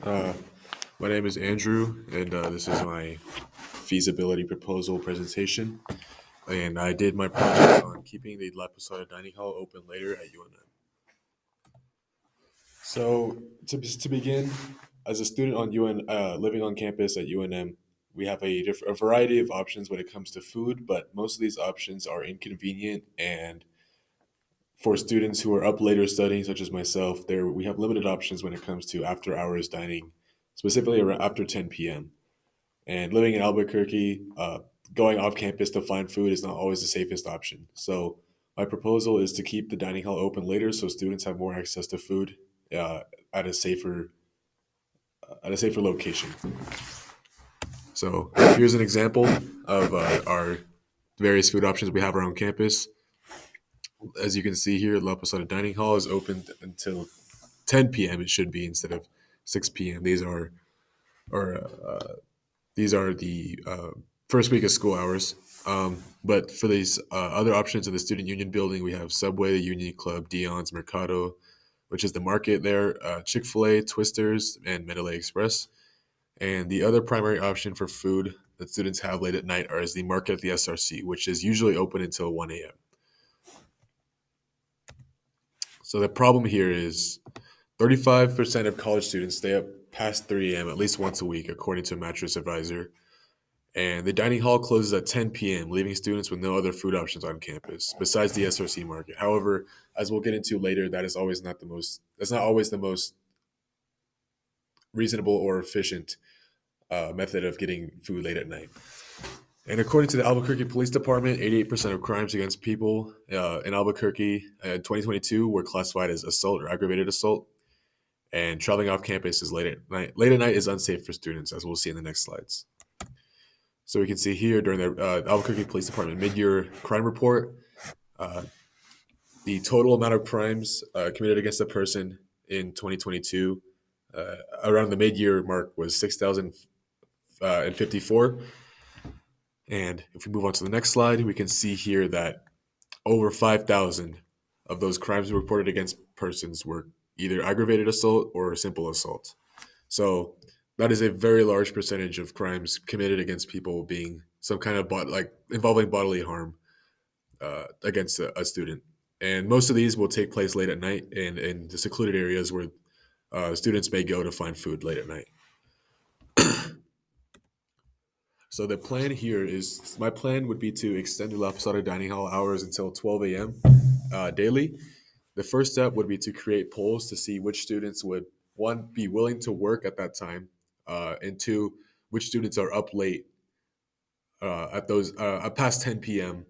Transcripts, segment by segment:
Uh, my name is Andrew, and this is my feasibility proposal presentation. And I did my project on keeping the La Posada Dining Hall open later at UNM. So, to begin, as a student on UN, living on campus at UNM, we have a variety of options when it comes to food, but most of these options are inconvenient. And for students who are up later studying, such as myself, there we have limited options when it comes to after hours dining, specifically around after 10 p.m. And living in Albuquerque, going off campus to find food is not always the safest option. So my proposal is to keep the dining hall open later so students have more access to food uh, at a safer location. So here's an example of our various food options we have around campus. As you can see here, La Posada Dining Hall is open until 10 p.m. It should be instead of 6 p.m. Are these are the first week of school hours. But for these other options in the student union building, we have Subway, Union Club, Dion's, Mercado, which is the market there, Chick-fil-A, Twisters, and Mendeley Express. And the other primary option for food that students have late at night is the market at the SRC, which is usually open until 1 a.m. So the problem here is 35% of college students stay up past 3 a.m. at least once a week, according to Mattress Advisor. And the dining hall closes at 10 p.m., leaving students with no other food options on campus besides the SRC market. However, as we'll get into later, that's not always the most reasonable or efficient method of getting food late at night. And according to the Albuquerque Police Department, 88% of crimes against people in Albuquerque in 2022 were classified as assault or aggravated assault. And traveling off campus is late at night. Late at night is unsafe for students, as we'll see in the next slides. So we can see here during the Albuquerque Police Department mid-year crime report, uh, the total amount of crimes committed against a person in 2022 around the mid-year mark was 6,054. And if we move on to the next slide, we can see here that over 5,000 of those crimes reported against persons were either aggravated assault or simple assault. So that is a very large percentage of crimes committed against people being some kind of involving bodily harm against a student. And most of these will take place late at night and in the secluded areas where students may go to find food late at night. So the plan here is my plan would be to extend the La Posada dining hall hours until 12 a.m. Daily. The first step would be to create polls to see which students would, one, be willing to work at that time, and two, which students are up late at those past 10 p.m.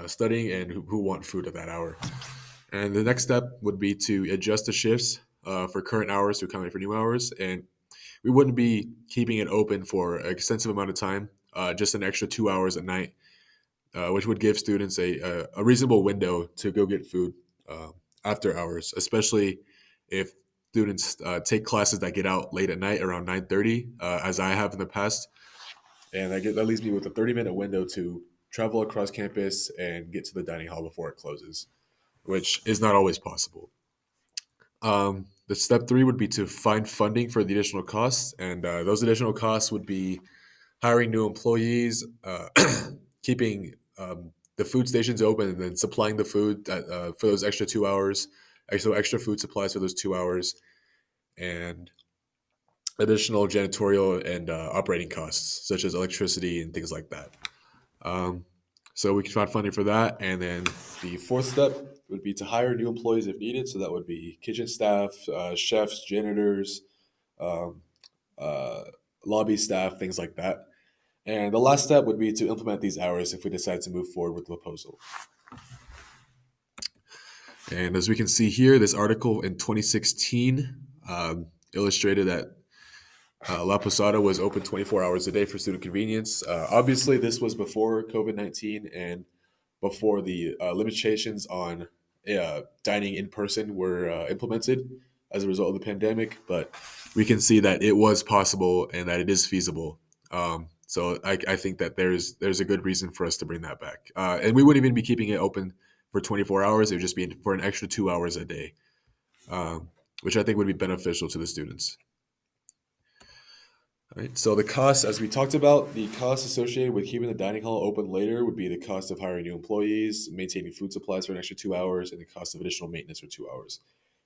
Studying and who want food at that hour. And the next step would be to adjust the shifts for current hours to accommodate for new hours. And we wouldn't be keeping it open for an extensive amount of time, just an extra 2 hours at night, which would give students a reasonable window to go get food after hours, especially if students take classes that get out late at night around 9:30, as I have in the past. And that leaves me with a 30-minute window to travel across campus and get to the dining hall before it closes, which is not always possible. The step three would be to find funding for the additional costs, and those additional costs would be hiring new employees, keeping the food stations open, and then supplying the food for those extra 2 hours, so extra food supplies for those 2 hours, and additional janitorial and operating costs, such as electricity and things like that. Um, so we can find funding for that. And then the fourth step would be to hire new employees if needed. So that would be kitchen staff, chefs, janitors, um, uh, lobby staff, things like that. And the last step would be to implement these hours if we decide to move forward with the proposal. And as we can see here, this article in 2016 illustrated that La Posada was open 24 hours a day for student convenience. Obviously, this was before COVID-19 and before the limitations on dining in person were implemented as a result of the pandemic. But we can see that it was possible and that it is feasible. So I think that there's a good reason for us to bring that back. And we wouldn't even be keeping it open for 24 hours. It would just be for an extra 2 hours a day, which I think would be beneficial to the students. Right. So the costs, as we talked about, the costs associated with keeping the dining hall open later would be the cost of hiring new employees, maintaining food supplies for an extra 2 hours, and the cost of additional maintenance for 2 hours.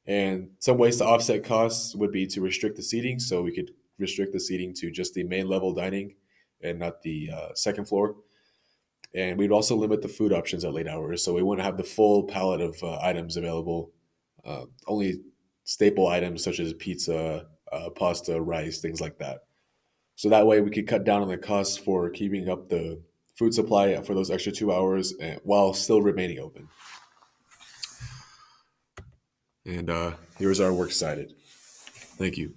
And some ways to offset costs would be to restrict the seating. So we could restrict the seating to just the main level dining and not the second floor. And we'd also limit the food options at late hours. So we wouldn't have the full palette of items available. Only staple items such as pizza, pasta, rice, things like that. So that way we could cut down on the costs for keeping up the food supply for those extra 2 hours while still remaining open. And here's our works cited. Thank you.